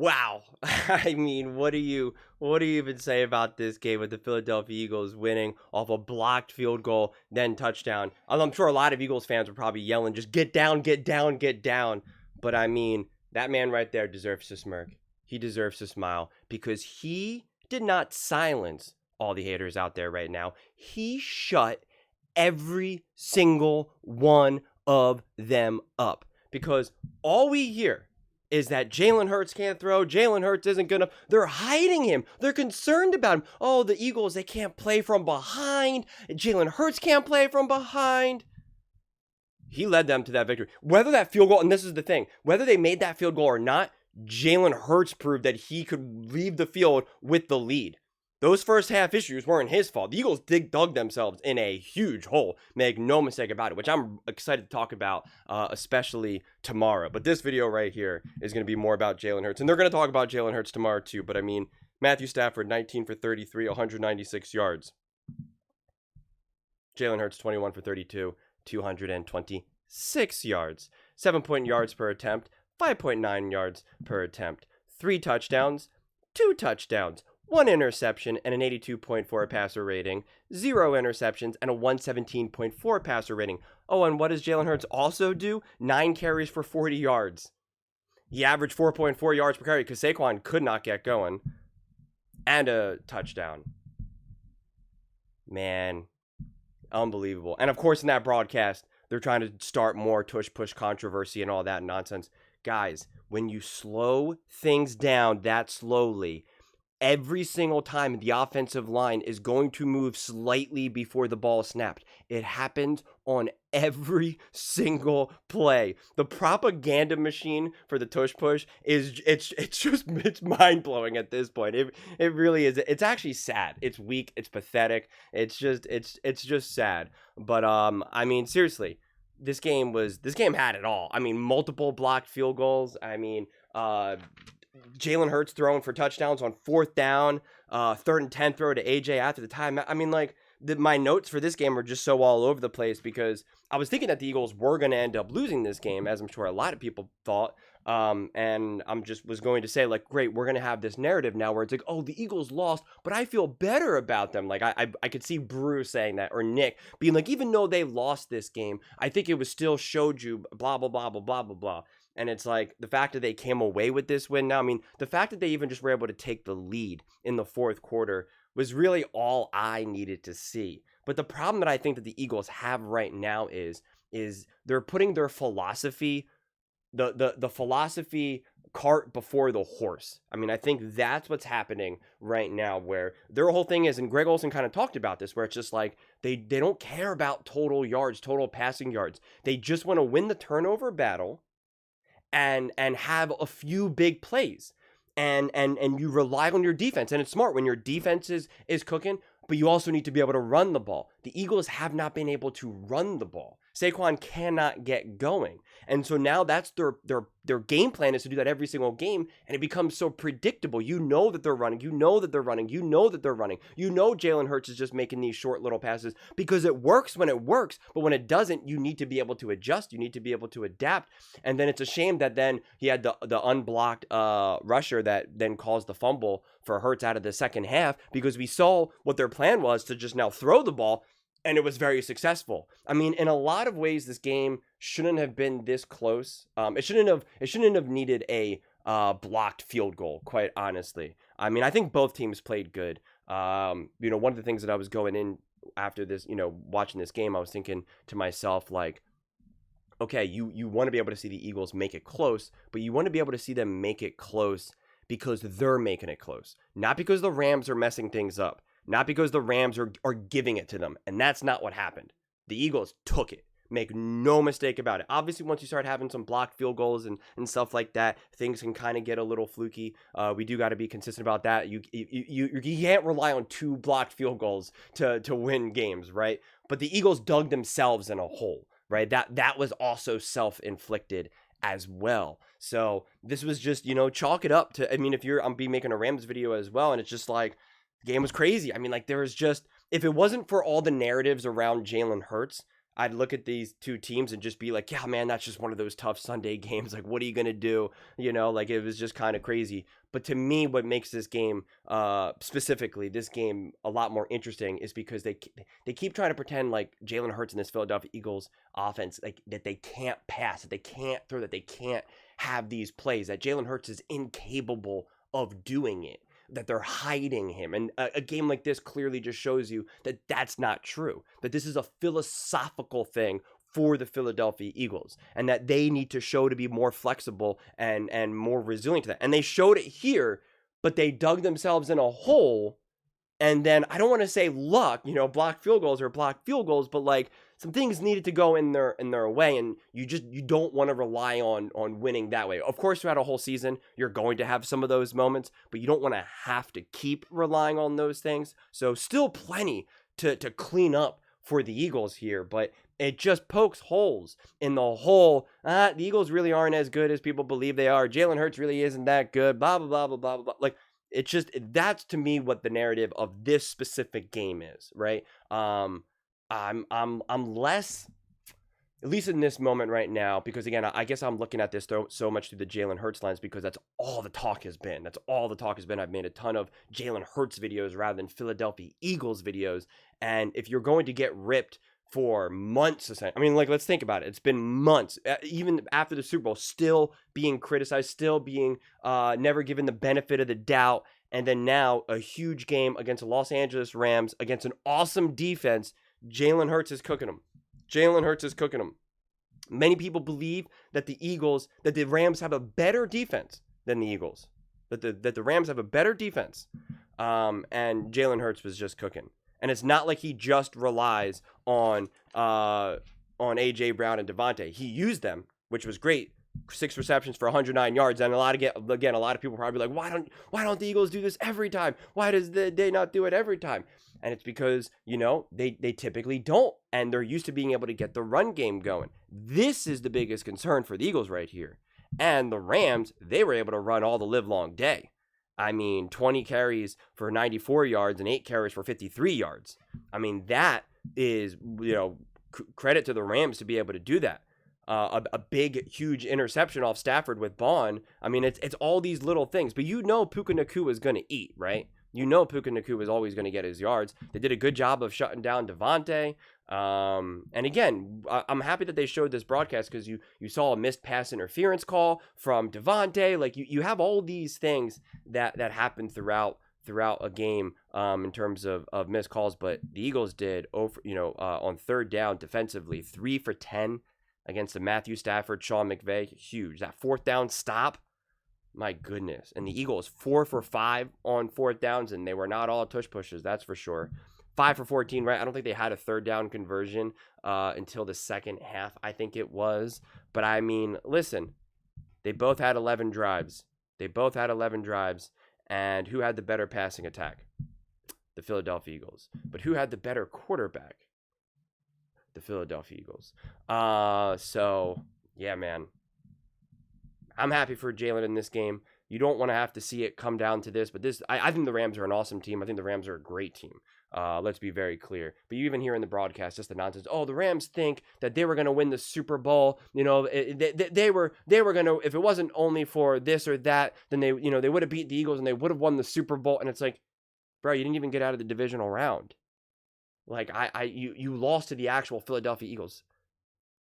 Wow. I mean, what do you even say about this game with the Philadelphia Eagles winning off a blocked field goal, then touchdown? I'm sure a lot of Eagles fans were probably yelling, just get down, get down, get down. But I mean, that man right there deserves to smirk. He deserves to smile because he did not silence all the haters out there right now. He shut every single one of them up because all we hear is that Jalen Hurts can't throw. Jalen Hurts isn't good enough. They're hiding him. They're concerned about him. Oh, the Eagles, they can't play from behind. Jalen Hurts can't play from behind. He led them to that victory. Whether that field goal, and this is the thing, whether they made that field goal or not, Jalen Hurts proved that he could leave the field with the lead. Those first half issues weren't his fault. The Eagles dug themselves in a huge hole. Make no mistake about it, which I'm excited to talk about, especially tomorrow. But this video right here is going to be more about Jalen Hurts. And they're going to talk about Jalen Hurts tomorrow too. But I mean, Matthew Stafford, 19 for 33, 196 yards. Jalen Hurts, 21 for 32, 226 yards. 7 yards per attempt, 5.9 yards per attempt. 3 touchdowns, 2 touchdowns. 1 interception and an 82.4 passer rating, 0 interceptions and a 117.4 passer rating. Oh, and what does Jalen Hurts also do? 9 carries for 40 yards. He averaged 4.4 yards per carry because Saquon could not get going. And a touchdown. Man, unbelievable. And of course, in that broadcast, they're trying to start more tush-push controversy and all that nonsense. Guys, when you slow things down that slowly, every single time the offensive line is going to move slightly before the ball is snapped. It happens on every single play. The propaganda machine for the tush push it's mind-blowing at this point. It really is. It's actually sad. It's weak, it's pathetic. It's just sad. But I mean, seriously, this game had it all. I mean, multiple blocked field goals. I mean, Jalen Hurts throwing for touchdowns on 4th down, 3rd and 10 throw to AJ after the time. I mean, like, my notes for this game are just so all over the place because I was thinking that the Eagles were going to end up losing this game, as I'm sure a lot of people thought. And I'm just was going to say, like, great, we're going to have this narrative now where it's like, oh, the Eagles lost, but I feel better about them. Like, I could see Bruce saying that, or Nick being like, even though they lost this game, I think it was still showed you blah, blah, blah, blah, blah, blah, blah. And it's like the fact that they came away with this win now, I mean, the fact that they even just were able to take the lead in the 4th quarter was really all I needed to see. But the problem that I think that the Eagles have right now is they're putting their philosophy, the philosophy cart before the horse. I mean, I think that's what's happening right now, where their whole thing is, and Greg Olsen kind of talked about this, where it's just like they don't care about total yards, total passing yards. They just want to win the turnover battle and have a few big plays. And you rely on your defense. And it's smart when your defense is cooking, but you also need to be able to run the ball. The Eagles have not been able to run the ball. Saquon cannot get going. And so now that's their game plan, is to do that every single game, and it becomes so predictable. You know that they're running. You know that they're running. You know that they're running. You know Jalen Hurts is just making these short little passes because it works when it works, but when it doesn't, you need to be able to adjust. You need to be able to adapt. And then it's a shame that then he had the unblocked rusher that then caused the fumble for Hurts out of the second half, because we saw what their plan was to just now throw the ball, and it was very successful. I mean, in a lot of ways, this game shouldn't have been this close. It shouldn't have needed a blocked field goal, quite honestly. I mean, I think both teams played good. One of the things that I was going in after this, watching this game, I was thinking to myself, like, okay, you want to be able to see the Eagles make it close, but you want to be able to see them make it close because they're making it close, not because the Rams are messing things up. Not because the Rams are giving it to them. And that's not what happened. The Eagles took it. Make no mistake about it. Obviously, once you start having some blocked field goals and stuff like that, things can kind of get a little fluky. We do got to be consistent about that. You can't rely on 2 blocked field goals to win games, right? But the Eagles dug themselves in a hole, right? That was also self-inflicted as well. So this was just, chalk it up to, I mean, I'm making a Rams video as well, and it's just like, the game was crazy. I mean, like, there was just, if it wasn't for all the narratives around Jalen Hurts, I'd look at these two teams and just be like, yeah, man, that's just one of those tough Sunday games. Like, what are you going to do? Like it was just kind of crazy. But to me, what makes this game, specifically this game, a lot more interesting is because they keep trying to pretend like Jalen Hurts and this Philadelphia Eagles offense, like that they can't pass, that they can't throw, that they can't have these plays, that Jalen Hurts is incapable of doing it, that they're hiding him. And a game like this clearly just shows you that that's not true, that this is a philosophical thing for the Philadelphia Eagles, and that they need to show to be more flexible and more resilient to that. And they showed it here, but they dug themselves in a hole. And then I don't want to say luck, block field goals, but like some things needed to go in their way, and you don't want to rely on winning that way. Of course, throughout a whole season, you're going to have some of those moments, but you don't want to have to keep relying on those things. So still plenty to clean up for the Eagles here, but it just pokes holes in the whole, the Eagles really aren't as good as people believe they are. Jalen Hurts really isn't that good, blah, blah, blah, blah, blah, blah. Like, it's just, that's to me what the narrative of this specific game is, right? I'm less, at least in this moment right now, because again, I guess I'm looking at this so much through the Jalen Hurts lens because that's all the talk has been. That's all the talk has been. I've made a ton of Jalen Hurts videos rather than Philadelphia Eagles videos. And if you're going to get ripped for months, I mean, like, let's think about it. It's been months, even after the Super Bowl, still being criticized, still being never given the benefit of the doubt. And then now a huge game against the Los Angeles Rams, against an awesome defense. Jalen Hurts is cooking them. Many people believe that the Rams have a better defense than the Eagles, that the Rams have a better defense. And Jalen Hurts was just cooking. And it's not like he just relies on A.J. Brown and Devontae. He used them, which was great. 6 receptions for 109 yards. And a lot of people probably like, why don't the Eagles do this every time? Why does they not do it every time? And it's because, they typically don't. And they're used to being able to get the run game going. This is the biggest concern for the Eagles right here. And the Rams, they were able to run all the live long day. I mean, 20 carries for 94 yards and 8 carries for 53 yards. I mean, that is, credit to the Rams to be able to do that. A big, huge interception off Stafford with Bond. I mean, it's all these little things. But Puka Nacua is going to eat, right? Puka Nacua is always going to get his yards. They did a good job of shutting down Devontae. And again, I'm happy that they showed this broadcast because you saw a missed pass interference call from Devontae. Like you have all these things that happen throughout a game in terms of missed calls. But the Eagles did on third down defensively 3 for 10 against the Matthew Stafford, Sean McVay. Huge. That fourth down stop. My goodness. And the Eagles 4 for 5 on fourth downs, and they were not all tush pushes, that's for sure. 5 for 14, right? I don't think they had a third down conversion until the second half, I think it was. But I mean, listen, they both had 11 drives. And who had the better passing attack? The Philadelphia Eagles. But who had the better quarterback? The Philadelphia Eagles. So, yeah, man. I'm happy for Jalen in this game. You don't want to have to see it come down to this, but I think the Rams are an awesome team. I think the Rams are a great team. Let's be very clear. But you even hear in the broadcast just the nonsense. Oh, the Rams think that they were going to win the Super Bowl. They were going to, if it wasn't only for this or that, then they would have beat the Eagles and they would have won the Super Bowl. And it's like, bro, you didn't even get out of the divisional round. Like you lost to the actual Philadelphia Eagles.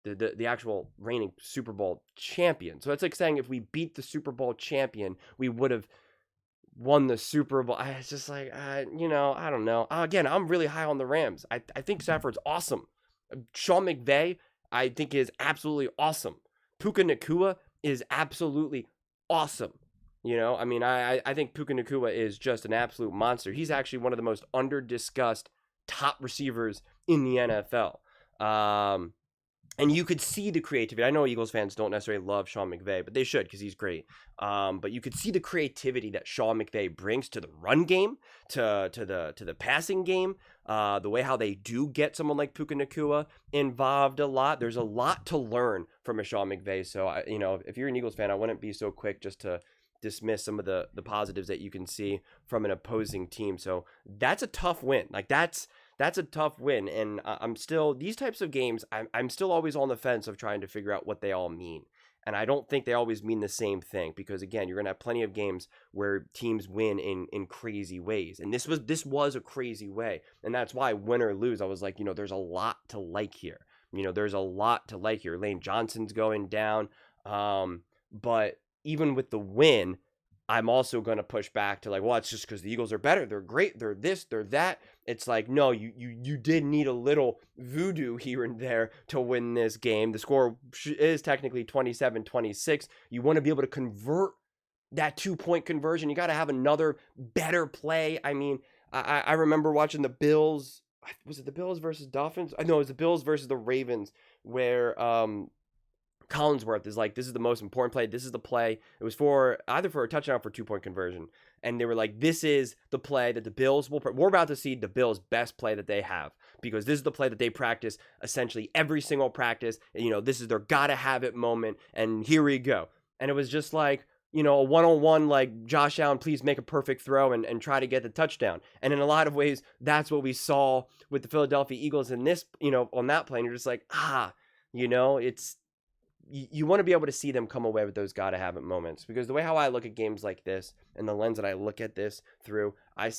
The actual reigning Super Bowl champion. So it's like saying if we beat the Super Bowl champion, we would have won the Super Bowl. It's just like, I don't know. Again, I'm really high on the Rams. I think Stafford's awesome. Sean McVay, I think, is absolutely awesome. Puka Nacua is absolutely awesome. I think Puka Nacua is just an absolute monster. He's actually one of the most under-discussed top receivers in the NFL. And you could see the creativity. I know Eagles fans don't necessarily love Sean McVay, but they should because he's great. But you could see the creativity that Sean McVay brings to the run game, to the passing game, the way how they do get someone like Puka Nacua involved a lot. There's a lot to learn from a Sean McVay. So, if you're an Eagles fan, I wouldn't be so quick just to dismiss some of the positives that you can see from an opposing team. So that's a tough win. Like that's that's a tough win. And I'm still, these types of games, I'm still always on the fence of trying to figure out what they all mean. And I don't think they always mean the same thing, because again, you're going to have plenty of games where teams win in crazy ways. And this was a crazy way. And that's why, win or lose, I was like, there's a lot to like here. There's a lot to like here. Lane Johnson's going down. But even with the win, I'm also going to push back to like, well, it's just because the Eagles are better. They're great. They're this, they're that. It's like, no, you did need a little voodoo here and there to win this game. The score is technically 27-26. You want to be able to convert that 2-point conversion. You got to have another better play. I mean, I remember watching the Bills. Was it the Bills versus Dolphins? No, it was the Bills versus the Ravens, where Collinsworth is like, this is the most important play. This is the play. It was either for a touchdown or for 2-point conversion. And they were like, this is the play that the Bills will, we're about to see the Bills' best play that they have, because this is the play that they practice essentially every single practice. And, this is their gotta have it moment. And here we go. And it was just like, a one-on-one, like, Josh Allen, please make a perfect throw and try to get the touchdown. And in a lot of ways, that's what we saw with the Philadelphia Eagles in this, on that play. And you're just like, it's, you want to be able to see them come away with those gotta have it moments, because the way how I look at games like this and the lens that I look at this through, I'm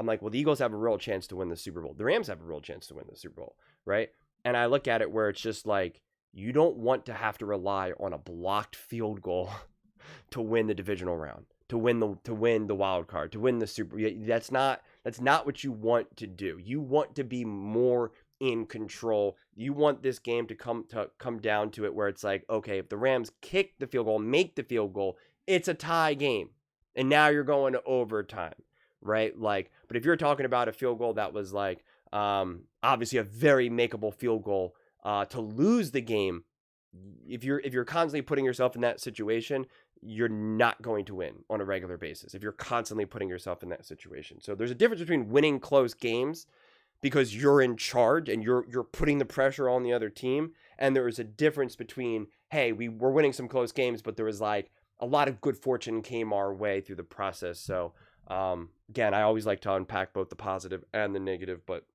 like, well, the Eagles have a real chance to win the Super Bowl. The Rams have a real chance to win the Super Bowl, right? And I look at it where it's just like, you don't want to have to rely on a blocked field goal to win the divisional round, to win the wild card, to win the Super. That's not what you want to do. You want to be more in control. You want this game to come down to it where it's like, okay, if the Rams kick the field goal, make the field goal, it's a tie game, and now you're going to overtime, right? Like, but if you're talking about a field goal that was like, obviously a very makeable field goal to lose the game, if you're constantly putting yourself in that situation, you're not going to win on a regular basis if you're constantly putting yourself in that situation. So there's a difference between winning close games because you're in charge and you're putting the pressure on the other team, and there is a difference between, hey, we're winning some close games, but there was like a lot of good fortune came our way through the process. So again, I always like to unpack both the positive and the negative, but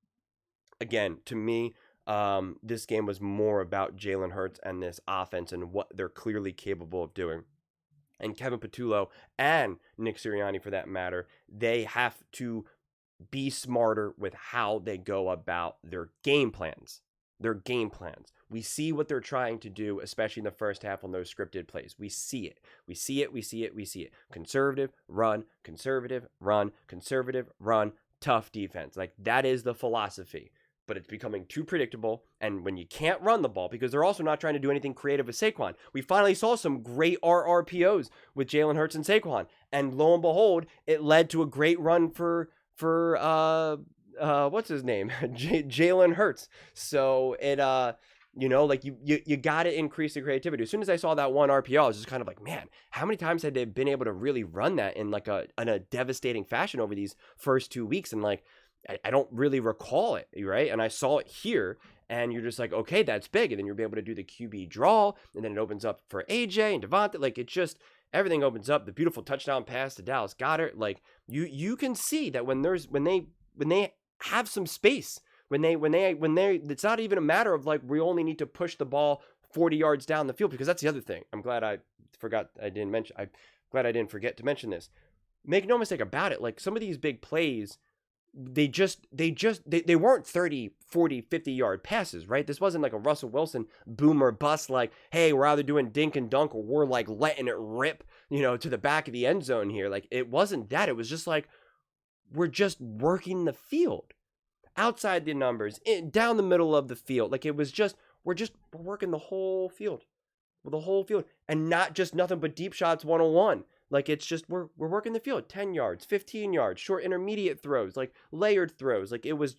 again, to me, this game was more about Jalen Hurts and this offense and what they're clearly capable of doing. And Kevin Patullo and Nick Sirianni, for that matter, they have to be smarter with how they go about their game plans. We see what they're trying to do, especially in the first half on those scripted plays. We see it. Conservative, run, tough defense. Like, that is the philosophy. But it's becoming too predictable, and when you can't run the ball, because they're also not trying to do anything creative with Saquon. We finally saw some great RRPOs with Jalen Hurts and Saquon, and lo and behold, it led to a great run for what's his name? Jalen Hurts. So it like you got to increase the creativity. As soon as I saw that one RPO, I was just kind of like, man, how many times had they been able to really run that in like in a devastating fashion over these first 2 weeks? And like, I don't really recall it, right? And I saw it here, and you're just like, okay, that's big. And then you'll be able to do the QB draw, and then it opens up for AJ and Devontae. Like, it just, everything opens up. The beautiful touchdown pass to Dallas Goedert. Like, you can see that when they have some space, when they it's not even a matter of like, we only need to push the ball 40 yards down the field, because that's the other thing. I'm glad I didn't forget to mention this. Make no mistake about it. Like, some of these big plays, they weren't 30, 40, 50-yard passes, right? This wasn't like a Russell Wilson boom or bust, like, hey, we're either doing dink and dunk or we're like letting it rip, to the back of the end zone here. Like, it wasn't that. It was just like, we're just working the field outside the numbers, down the middle of the field. Like, it was just, we're working the whole field, and not just nothing but deep shots 101. Like, it's just, we're working the field, 10 yards, 15 yards, short intermediate throws, like layered throws. Like, it was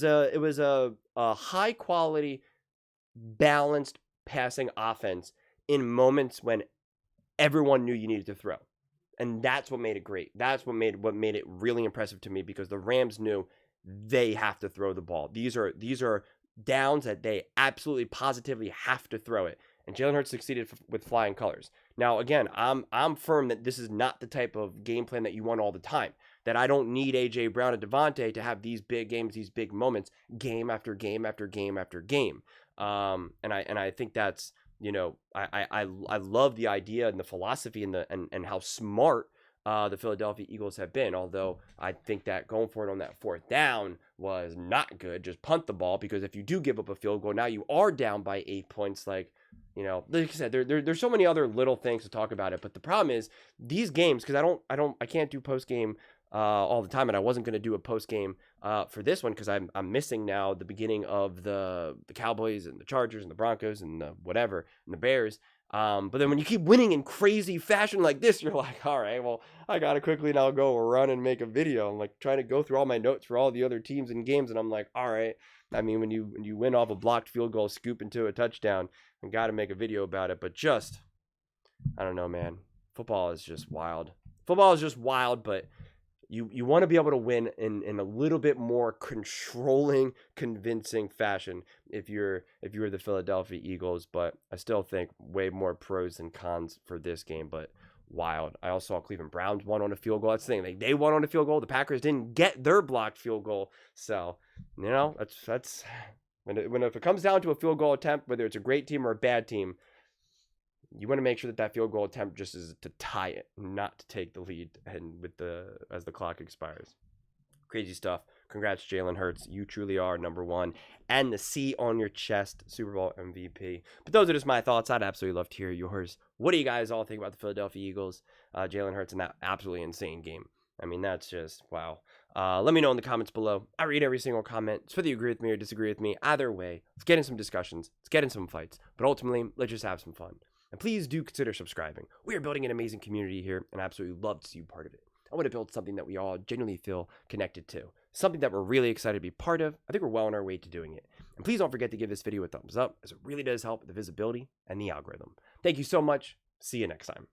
a high quality, balanced passing offense in moments when everyone knew you needed to throw. And that's what made it great. That's what made it really impressive to me, because the Rams knew they have to throw the ball. These are downs that they absolutely positively have to throw it. and Jalen Hurts succeeded with flying colors. Now, again, I'm firm that this is not the type of game plan that you want all the time. That I don't need A.J. Brown and Devontae to have these big games, these big moments, game after game after game after game. And I think that's, I love the idea and the philosophy and how smart the Philadelphia Eagles have been. Although I think that going for it on that 4th down was not good. Just punt the ball, because if you do give up a field goal, now you are down by 8 points. Like I said, there's so many other little things to talk about it. But the problem is these games, because I can't do post game all the time, and I wasn't going to do a post game for this one because I'm missing now the beginning of the Cowboys and the Chargers and the Broncos and the whatever and the Bears. But then when you keep winning in crazy fashion like this, you're like, all right, well, I gotta quickly now go run and make a video. I'm like trying to go through all my notes for all the other teams and games, and I'm like, all right. I mean, when you win off a blocked field goal, scoop into a touchdown, I gotta make a video about it. But just, I don't know, man. Football is just wild. But you want to be able to win in a little bit more controlling, convincing fashion if you're the Philadelphia Eagles. But I still think way more pros than cons for this game. But wild. I also saw Cleveland Browns won on a field goal. That's the thing. They won on a field goal. The Packers didn't get their blocked field goal. So, that's when if it comes down to a field goal attempt, whether it's a great team or a bad team, you want to make sure that field goal attempt just is to tie it, not to take the lead, and as the clock expires. Crazy stuff. Congrats, Jalen Hurts. You truly are number one. And the C on your chest, Super Bowl MVP. But those are just my thoughts. I'd absolutely love to hear yours. What do you guys all think about the Philadelphia Eagles? Jalen Hurts in that absolutely insane game. I mean, that's just, wow. Let me know in the comments below. I read every single comment. It's whether you agree with me or disagree with me. Either way, let's get in some discussions. Let's get in some fights. But ultimately, let's just have some fun. And please do consider subscribing. We are building an amazing community here, and I absolutely love to see you part of it. I want to build something that we all genuinely feel connected to. Something that we're really excited to be part of. I think we're well on our way to doing it. And please don't forget to give this video a thumbs up, as it really does help with the visibility and the algorithm. Thank you so much. See you next time.